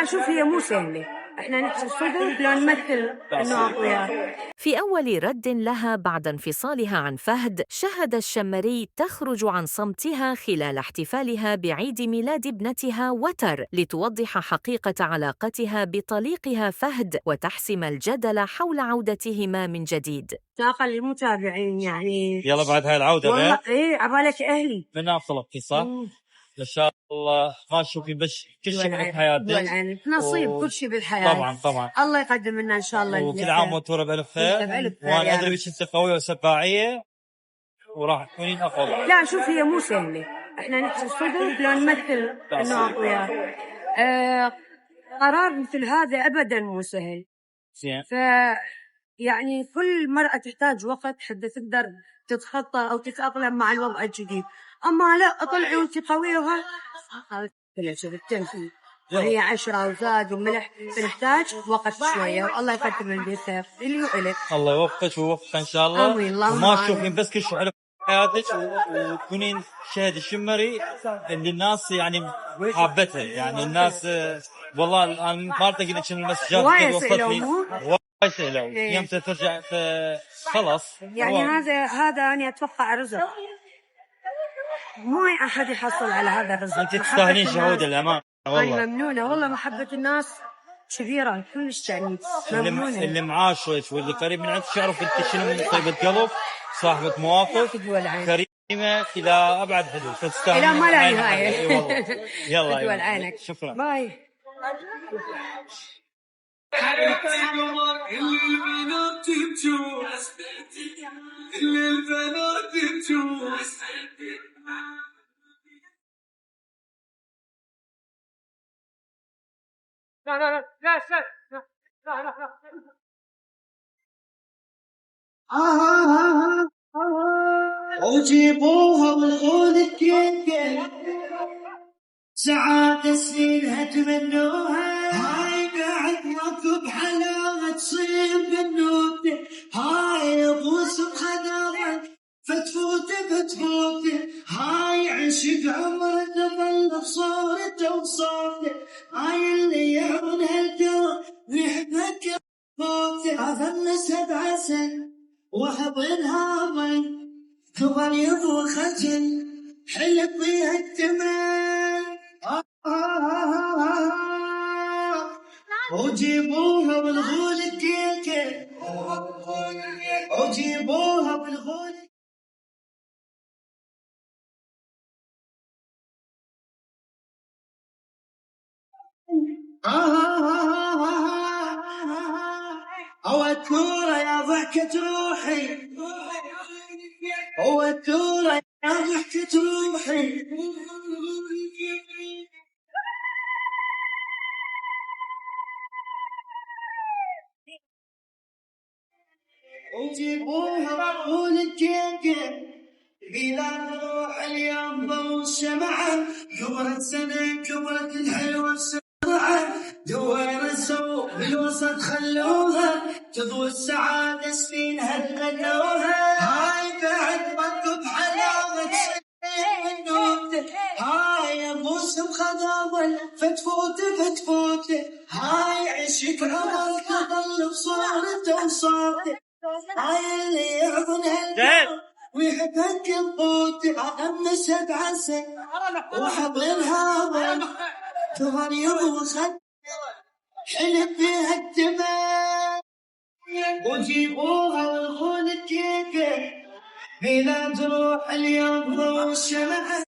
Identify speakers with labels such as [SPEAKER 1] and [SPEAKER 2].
[SPEAKER 1] شوف هي مو سهلة، احنا نحكي صدق لو نمثل انه اقوياء.
[SPEAKER 2] في أول رد لها بعد انفصالها عن فهد، شهد الشمري تخرج عن صمتها خلال احتفالها بعيد ميلاد ابنتها وتر لتوضح حقيقة علاقتها بطليقها فهد وتحسم الجدل حول عودتهما من جديد.
[SPEAKER 1] طاقة للمتابعين يعني
[SPEAKER 3] يلا بعد هاي العودة
[SPEAKER 1] والله ايه عبالك اهلي
[SPEAKER 3] من طلبتي صح؟ ان شاء الله ما تشوفين بس كل شيء بحياتك
[SPEAKER 1] نصيب كل شيء بالحياة.
[SPEAKER 3] طبعا
[SPEAKER 1] الله يقدم لنا ان شاء الله.
[SPEAKER 3] وكل عام وانتم بألف خير. وانا ادري بك انت قوية وسباعية وراح تكونين افضل.
[SPEAKER 1] لا شوف هي مو سهلة، احنا نحكي صدق لو نمثل انه اقوياء. قرار مثل هذا ابدا مو سهل.
[SPEAKER 3] زين.
[SPEAKER 1] يعني كل مرأة تحتاج وقت حتى تقدر تتخطى أو تتأقلم مع الوضع الجديد. أما لا طلعي وأنت قوية هذا بالتنفيذ وهي 10 وزاد وملح، فنحتاج وقت شوية والله يقدم لنا الخير اللي وإلك.
[SPEAKER 3] الله يوفقك ويوفق إن شاء الله. وما تشوفين بس كل شيء حلو حياتك وتكونين شهد الشمري اللي الناس يعني حابته. يعني الناس والله أنا ما أعتقد إن المسجات وصلت لي يمتى ترجع خلاص.
[SPEAKER 1] يعني هذا أنا أتوقع رزق، مو أي أحد يحصل على هذا الرزق.
[SPEAKER 3] أنت تستاهلين شهود الأمان والله.
[SPEAKER 1] أنا ممنونة والله، محبة الناس كبيرة كلش يعني ممنونة.
[SPEAKER 3] اللي معاشرك واللي قريب من عندك يعرف أنت شنو من طيبة قلب، صاحبة مواقف، كريمة إلى أبعد حدود، فتستاهلين
[SPEAKER 1] إلى ما لا نهاية.
[SPEAKER 3] يلا
[SPEAKER 1] تدول عينك.
[SPEAKER 3] شكرا.
[SPEAKER 1] باي.
[SPEAKER 4] وجيبوها والغول الكيكة ساعات سنينها تمنوها. هاي بعد ماكو بحلاوة تصيب بالنوتة. هاي ابوس بخداوة فتفوت هاي عشق عمره تظل بصورته وصوته. هاي اللي يعون هالجو ويحبك فوته. أفنس بعسل وحضنها ضن كبر يضو خجل حلق بيها التمن. وجيبوها بالغول الكيكة وجيبوها بالغول. والتورة يا ضحكة روحي، والتورة يا ضحكة روحي. وجيبوها بالغول الكيكة بلا روح اليوم ضو الشمعة. كبرت سنة كبرت الحلوة السرعة دوار السوق بالوسط خلوها تضوي السعادة سنينها تغنوها. هاي بعد مكب حلاوة سنين النوتة. هاي ابوس بخضاضل فتفوت هاي عشق عمر تظل بصورته وصورته. هاي اللي يعظن هالجو ويحبك البوت. أغمس بعسل وحضنها ضن تظل يضوخن حلب بيها التمن. وجيبوها والغول الكيكة بلا تروح اليوم ضو الشمعة.